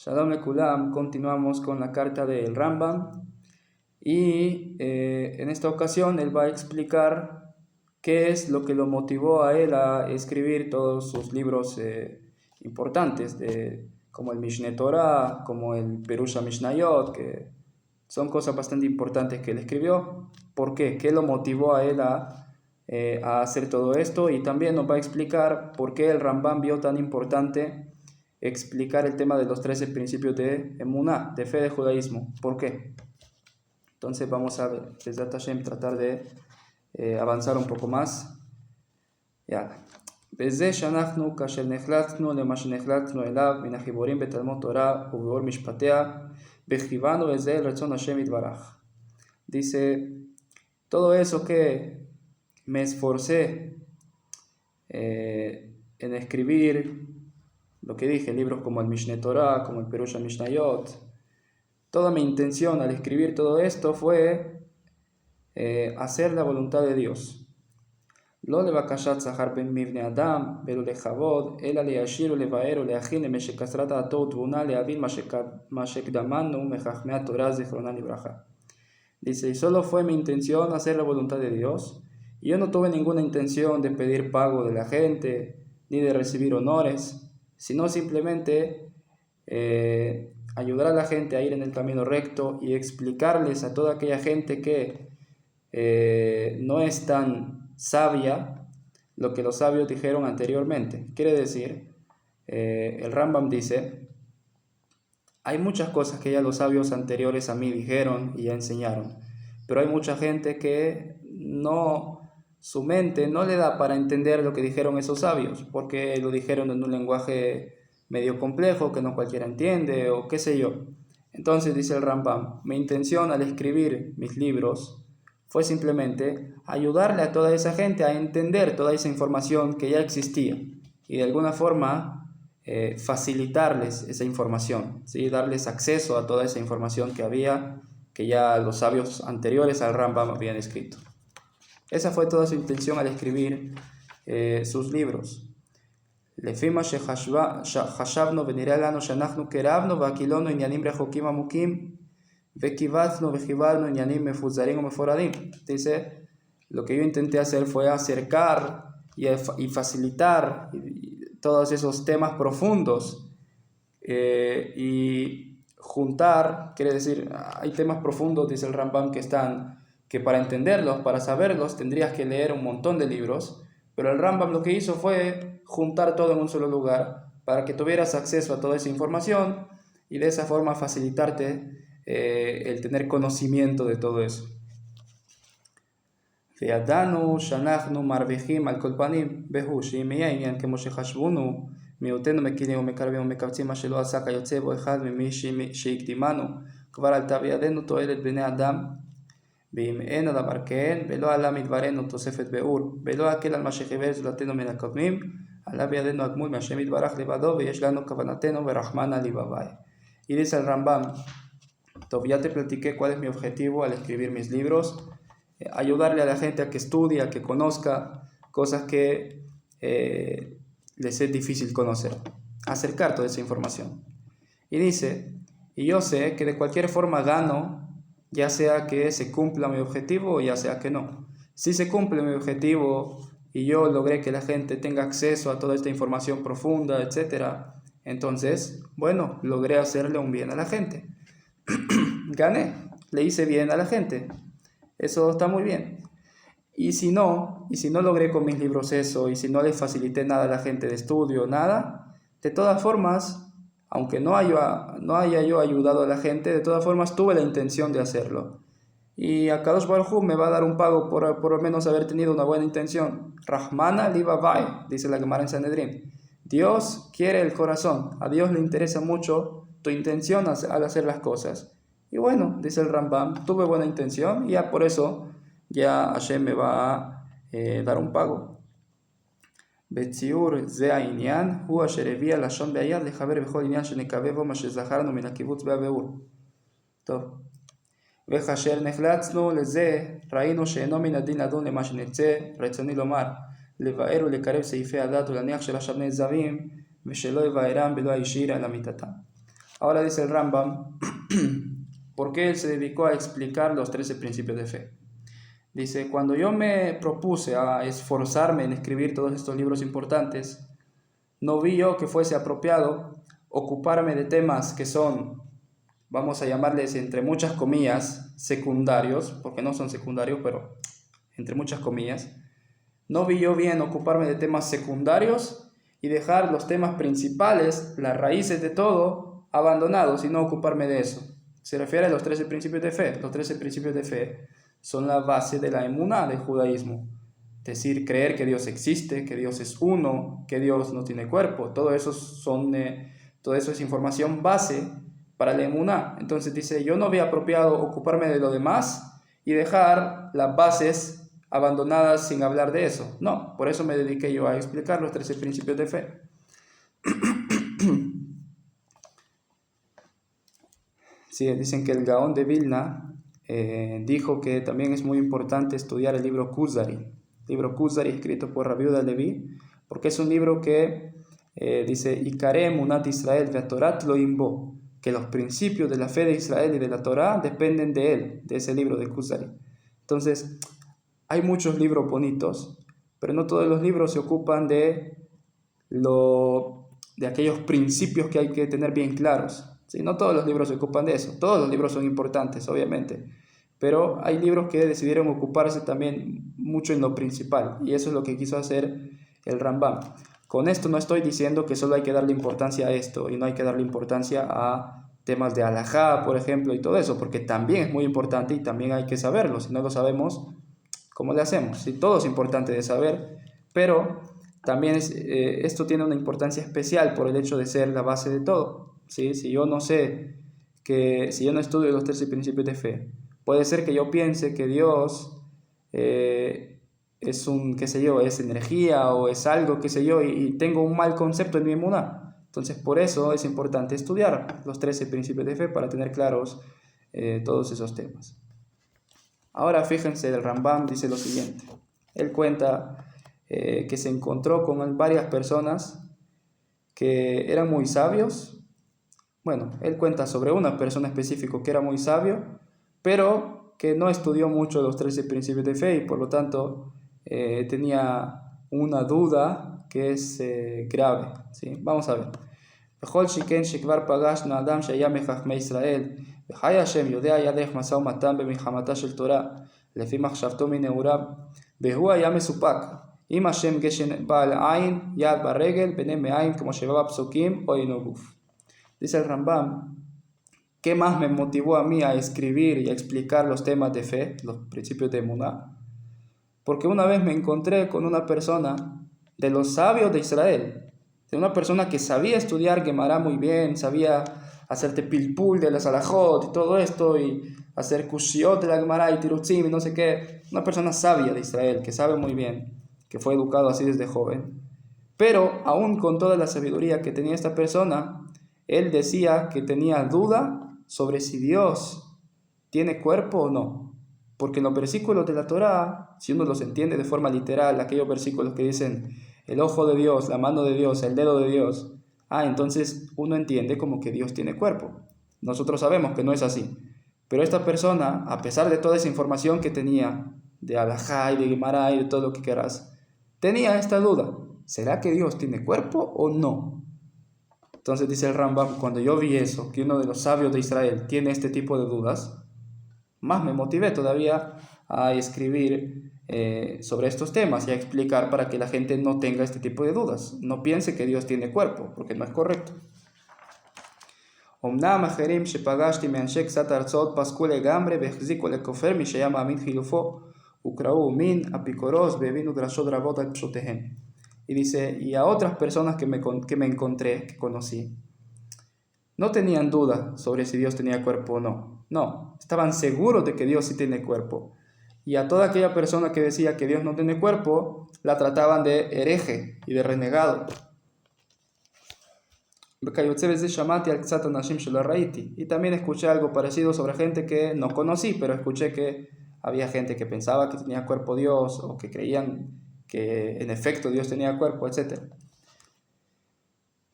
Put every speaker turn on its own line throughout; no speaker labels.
Shalom Lekulam, continuamos con la carta del Rambam y en esta ocasión él va a explicar qué es lo que lo motivó a él a escribir todos sus libros importantes, como el Mishneh Torah, como el Perusha Mishnayot, que son cosas bastante importantes que él escribió. ¿Por qué? ¿Qué lo motivó a él a hacer todo esto? Y también nos va a explicar por qué el Rambam vio tan importante explicar el tema de los 13 principios de Emuná, de fe de judaísmo. ¿Por qué? Entonces vamos a ver, Bezrat Hashem, tratar de avanzar un poco más. בזה שאנחנו כאשר נחלצנו למה שנחלצנו אליו מן החיבורים בתלמוד תורה ובאור משפטיה וכיוונו את זה אל רצון השם יתברך. Dice, todo eso que me esforcé en escribir, lo que dije, libros como el Mishneh Torah, como el Perusha Mishnayot, toda mi intención al escribir todo esto fue hacer la voluntad de Dios. לא לבקשת שכר מבני אדם, ולא לכבוד, אלא להשאיר ולבאר ולהכין למשך כסרת דעתו ותבונה להבין מה שקדמנו מחכמי התורה זיכרונה לברכה. Dice, y solo fue mi intención hacer la voluntad de Dios, y yo no tuve ninguna intención de pedir pago de la gente, ni de recibir honores, sino simplemente ayudar a la gente a ir en el camino recto y explicarles a toda aquella gente que no es tan sabia lo que los sabios dijeron anteriormente. Quiere decir, el Rambam dice, hay muchas cosas que ya los sabios anteriores a mí dijeron y ya enseñaron, pero hay mucha gente que su mente no le da para entender lo que dijeron esos sabios, porque lo dijeron en un lenguaje medio complejo que no cualquiera entiende o qué sé yo. Entonces dice el Rambam, mi intención al escribir mis libros fue simplemente ayudarle a toda esa gente a entender toda esa información que ya existía y de alguna forma facilitarles esa información, ¿sí? Darles acceso a toda esa información que ya los sabios anteriores al Rambam habían escrito. Esa fue toda su intención al escribir sus libros. לפי מה שחשבנו ונראה לנו שאנחנו קרבנו והקילונו עניינים רחוקים עמוקים וקיבצנו וחיברנו עניינים מפוזרים ומפורדים. Dice, lo que yo intenté hacer fue acercar y facilitar todos esos temas profundos y juntar, quiere decir, hay temas profundos, dice el Rambam, que para entenderlos, para saberlos, tendrías que leer un montón de libros, pero el Rambam lo que hizo fue juntar todo en un solo lugar para que tuvieras acceso a toda esa información y de esa forma facilitarte el tener conocimiento de todo eso. וידענו שאנחנו מרוויחים על כל פנים בהו שאם יהיה עניין כמו שחשבונו מיעוטנו מקילים ומקרבים ומקבצים מה שלא עשה כיוצא בו אחד ממי שהקדימנו כבר עלתה בידינו תועלת בני אדם ואם אין הדבר כן ולא עלה מדברנו תוספת ביאור ולא הקל על מה שחיבר זולתנו מן הקודמים עלה בידינו הגמול מהשם יתברך לבדו ויש לנו כוונתנו ורחמנא לבבי. Y dice el Rambam, ya te platiqué cuál es mi objetivo al escribir mis libros, ayudarle a la gente a que estudie, a que conozca cosas que les es difícil conocer, acercar toda esa información. Y dice, y yo sé que de cualquier forma gano, ya sea que se cumpla mi objetivo o ya sea que no. Si se cumple mi objetivo y yo logré que la gente tenga acceso a toda esta información profunda, etc., entonces, bueno, logré hacerle un bien a la gente. Gané, le hice bien a la gente. Eso está muy bien. Y si no logré con mis libros eso, y si no le facilité nada a la gente de estudio, nada, de todas formas, aunque no haya yo ayudado a la gente, de todas formas tuve la intención de hacerlo. Y Akadosh Baruj Hu me va a dar un pago por lo menos haber tenido una buena intención. Rahmana li babai, dice la Gemara en Sanedrín. Dios quiere el corazón, a Dios le interesa mucho tu intención al hacer las cosas. Y bueno, dice el Rambam, tuve buena intención y ya por eso ya Hashem me va a dar un pago. בציור זה העניין הוא אשר הביא הלשון ביד לחבר בכל עניין שנקווה בו מה שזכרנו מן הקיבוץ והביאור. טוב. וכאשר נחלצנו לזה ראינו שאינו מן הדין לדון למה שנרצה, רצוני לומר, לבאר ולקרב סעיפי הדת ולהניח שלשם נעזבים ושלא יבארם ולא הישיר על אמיתתם. Ahora dice el Rambam, ¿por qué él se dedicó a explicar los 13 principios de fe? Dice, cuando yo me propuse a esforzarme en escribir todos estos libros importantes, no vi yo que fuese apropiado ocuparme de temas que son, vamos a llamarles entre muchas comillas, secundarios, porque no son secundarios, pero entre muchas comillas. No vi yo bien ocuparme de temas secundarios y dejar los temas principales, las raíces de todo, abandonados y no ocuparme de eso. Se refiere a los 13 principios de fe. Los 13 principios de fe son la base de la emuná del judaísmo. Es decir, creer que Dios existe, que Dios es uno, que Dios no tiene cuerpo. Todo eso es información base para la emuná. Entonces dice, yo no vi apropiado ocuparme de lo demás y dejar las bases abandonadas sin hablar de eso. No, por eso me dediqué yo a explicar los 13 principios de fe. Sí, dicen que el Gaón de Vilna dijo que también es muy importante estudiar el libro Kuzari. Libro Kuzari escrito por Rabbi Yehuda Levi, porque es un libro que dice Ikare Emunat Israel ve'atorat lo imbo, que los principios de la fe de Israel y de la Torá dependen de él, de ese libro de Kuzari. Entonces, hay muchos libros bonitos, pero no todos los libros se ocupan de aquellos principios que hay que tener bien claros. ¿Sí? No todos los libros se ocupan de eso. Todos los libros son importantes, obviamente, pero hay libros que decidieron ocuparse también mucho en lo principal, y eso es lo que quiso hacer el Rambam. Con esto no estoy diciendo que solo hay que darle importancia a esto y no hay que darle importancia a temas de halajá, por ejemplo, y todo eso, porque también es muy importante y también hay que saberlo. Si no lo sabemos, ¿cómo le hacemos? Sí, todo es importante de saber, pero también esto tiene una importancia especial por el hecho de ser la base de todo. ¿Sí? Si yo no estudio los 13 principios de fe, puede ser que yo piense que Dios es es energía o es algo, y tengo un mal concepto en mi emuná. Entonces, por eso es importante estudiar los 13 principios de fe para tener claros todos esos temas. Ahora fíjense, el Rambam dice lo siguiente. Él cuenta que se encontró con varias personas que eran muy sabios. Bueno, él cuenta sobre una persona específica que era muy sabio, pero que no estudió mucho los 13 principios de fe y por lo tanto tenía una duda que es grave. ¿Sí? Vamos a ver. בכל שכן שכבר פגשנו אדם שהיה מחכמי ישראל וחי השם יודע היה דרך משא ומתן במלחמתה של תורה לפי מחשבתו מנעוריו והוא היה מסופק אם השם גשם בעל עין יד ברגל בני מעין כמו שבא בפסוקים או אינו גוף. Dice el Rambam, ¿qué más me motivó a mí a escribir y a explicar los temas de fe, los principios de Emuná? Porque una vez me encontré con una persona de los sabios de Israel, de una persona que sabía estudiar Gemara muy bien, sabía hacerte pilpul de las alajot y todo esto, y hacer kushiot de la Gemara y tirutzim y no sé qué. Una persona sabia de Israel, que sabe muy bien, que fue educado así desde joven. Pero aún con toda la sabiduría que tenía esta persona, él decía que tenía duda sobre si Dios tiene cuerpo o no. Porque en los versículos de la Torá, si uno los entiende de forma literal, aquellos versículos que dicen el ojo de Dios, la mano de Dios, el dedo de Dios, entonces uno entiende como que Dios tiene cuerpo. Nosotros sabemos que no es así. Pero esta persona, a pesar de toda esa información que tenía, de alajá y de Gemara y de todo lo que quieras, tenía esta duda. ¿Será que Dios tiene cuerpo o no? Entonces dice el Rambam, cuando yo vi eso, que uno de los sabios de Israel tiene este tipo de dudas, más me motivé todavía a escribir sobre estos temas y a explicar para que la gente no tenga este tipo de dudas. No piense que Dios tiene cuerpo, porque no es correcto. אמנם אחרים שפגשתי מאנשי קצת הרצאות פסקו לגמרי והחזיקו לכופר מי שהיה מאמין חילופו וקראו מין אפיקורוס והבינו דרשות רבות על פשוטיהם. Y dice, y a otras personas que me encontré, que conocí, no tenían duda sobre si Dios tenía cuerpo o no. No, estaban seguros de que Dios sí tiene cuerpo. Y a toda aquella persona que decía que Dios no tiene cuerpo, la trataban de hereje y de renegado. Y también escuché algo parecido sobre gente que no conocí, pero escuché que había gente que pensaba que tenía cuerpo Dios o que creían que en efecto Dios tenía cuerpo, etc.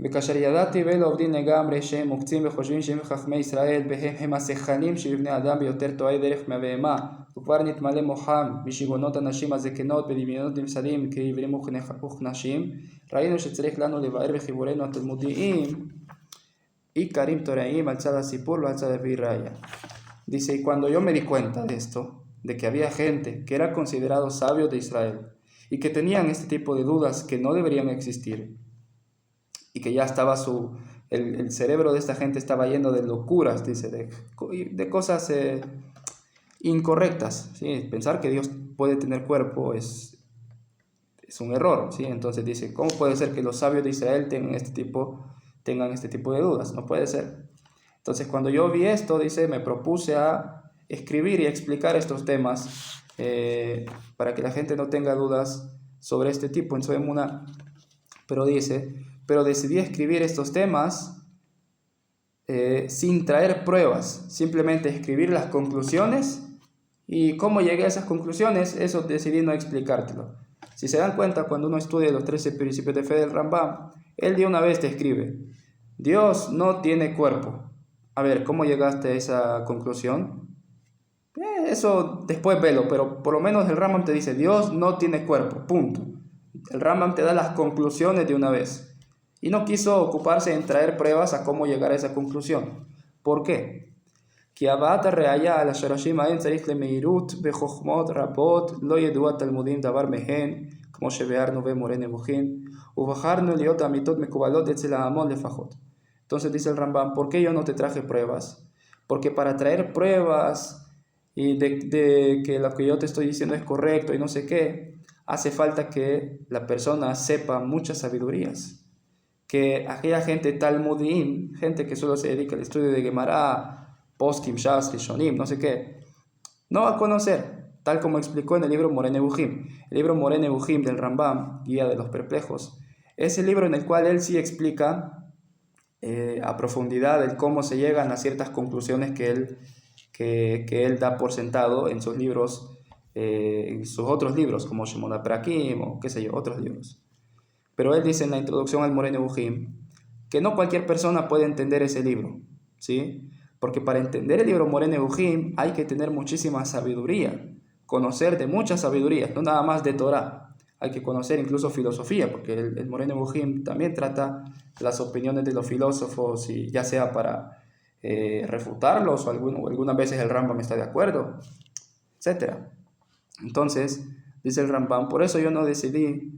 וכאשר ידעתי ואלה עובדים לגמרי שהם מוקצים וחושבים שהם חכמי ישראל והם השכלים שבבני אדם ביותר טועי דרך מהבהמה וכבר נתמלא מוחם משיגעונות הנשים הזקנות בדמיונות נמסדים כעיוורים וכנשים, ראינו שצריך לנו לבאר בחיבורנו התלמודיים עיקרים תורניים al צד הסיפור ועל צד להביא ראיה. Dice, y cuando yo me di cuenta de esto, de que había gente que era considerado sabios de Israel y que tenían este tipo de dudas que no deberían existir y que ya estaba el cerebro de esta gente estaba lleno de locuras, dice, de cosas incorrectas, ¿sí? Pensar que Dios puede tener cuerpo es un error, ¿sí? Entonces dice, ¿cómo puede ser que los sabios de Israel tengan este tipo de dudas? No puede ser. Entonces cuando yo vi esto, dice, me propuse a escribir y explicar estos temas para que la gente no tenga dudas sobre este tipo en su emuna. Pero dice, pero decidí escribir estos temas sin traer pruebas, simplemente escribir las conclusiones y cómo llegué a esas conclusiones, eso decidí no explicártelo. Si se dan cuenta, cuando uno estudia los 13 principios de fe del Rambam, él de una vez te escribe, Dios no tiene cuerpo. A ver, ¿cómo llegaste a esa conclusión? Eso después velo, pero por lo menos el Rambam te dice, Dios no tiene cuerpo, punto. El Rambam te da las conclusiones de una vez. Y no quiso ocuparse en traer pruebas a cómo llegar a esa conclusión. ¿Por qué? כי הבאת הראיה על השורשים ההם צריך למהירות בחוכמות רבות לא ידעו התלמודים דבר מהן כמו שביארנו במורה נבוכים ובחרנו להיות אמיתות מקובלות אצל ההמון לפחות. Entonces dice el Rambam, ¿por qué yo no te traje pruebas? Porque para traer pruebas y de que lo que yo te estoy diciendo es correcto y no sé qué, hace falta que la persona sepa muchas sabidurías. Que aquella gente talmudim, gente que solo se dedica al estudio de Gemara, Poskim, Shas, Rishonim, no sé qué, no va a conocer, tal como explicó en el libro Moreh Nevuchim. El libro Moreh Nevuchim del Rambam, Guía de los Perplejos, es el libro en el cual él sí explica a profundidad el cómo se llegan a ciertas conclusiones que él da por sentado en sus libros, en sus otros libros, como Shemona Prakim o qué sé yo, otros libros. Pero él dice en la introducción al Moreh Nevuchim que no cualquier persona puede entender ese libro, ¿sí? Porque para entender el libro Moreh Nevuchim hay que tener muchísima sabiduría, conocer de muchas sabidurías, no nada más de Torah. Hay que conocer incluso filosofía, porque el Moreh Nevuchim también trata las opiniones de los filósofos, y ya sea para refutarlos o algunas veces el Rambam está de acuerdo, etc. Entonces, dice el Rambam, por eso yo no decidí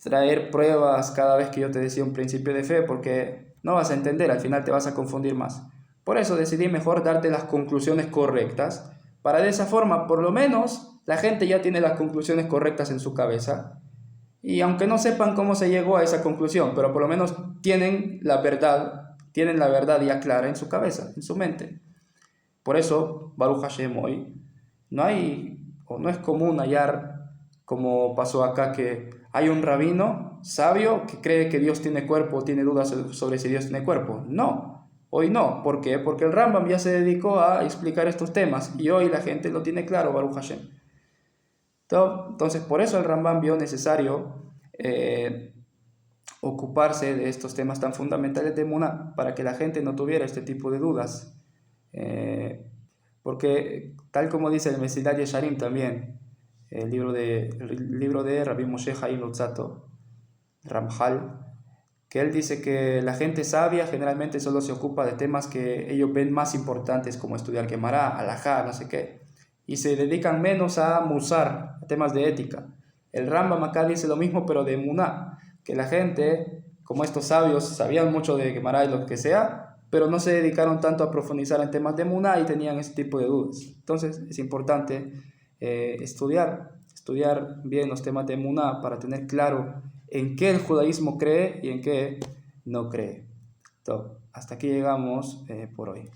traer pruebas cada vez que yo te decía un principio de fe, porque no vas a entender, al final te vas a confundir más. Por eso decidí mejor darte las conclusiones correctas, para de esa forma, por lo menos, la gente ya tiene las conclusiones correctas en su cabeza, y aunque no sepan cómo se llegó a esa conclusión, pero por lo menos tienen la verdad ya clara en su cabeza, en su mente. Por eso, Baruch Hashem, hoy no es común hallar, como pasó acá, que hay un rabino sabio que cree que Dios tiene cuerpo o tiene dudas sobre si Dios tiene cuerpo. No, hoy no. ¿Por qué? Porque el Rambam ya se dedicó a explicar estos temas y hoy la gente lo tiene claro, Baruch Hashem. Entonces, por eso el Rambam vio necesario ocuparse de estos temas tan fundamentales de Emuná, para que la gente no tuviera este tipo de dudas. Porque, tal como dice el Mesilat Yesharim también, el libro de Rabbi Moshe Chaim Luzzatto, Ramjal, que él dice que la gente sabia generalmente solo se ocupa de temas que ellos ven más importantes, como estudiar Gemara, Halajá, no sé qué, y se dedican menos a musar, a temas de ética. El Rambam acá dice lo mismo, pero de Emuná, que la gente, como estos sabios, sabían mucho de Gemara y lo que sea, pero no se dedicaron tanto a profundizar en temas de Emuná y tenían ese tipo de dudas. Entonces es importante estudiar bien los temas de Emuná para tener claro en qué el judaísmo cree y en qué no cree. Entonces, hasta aquí llegamos por hoy.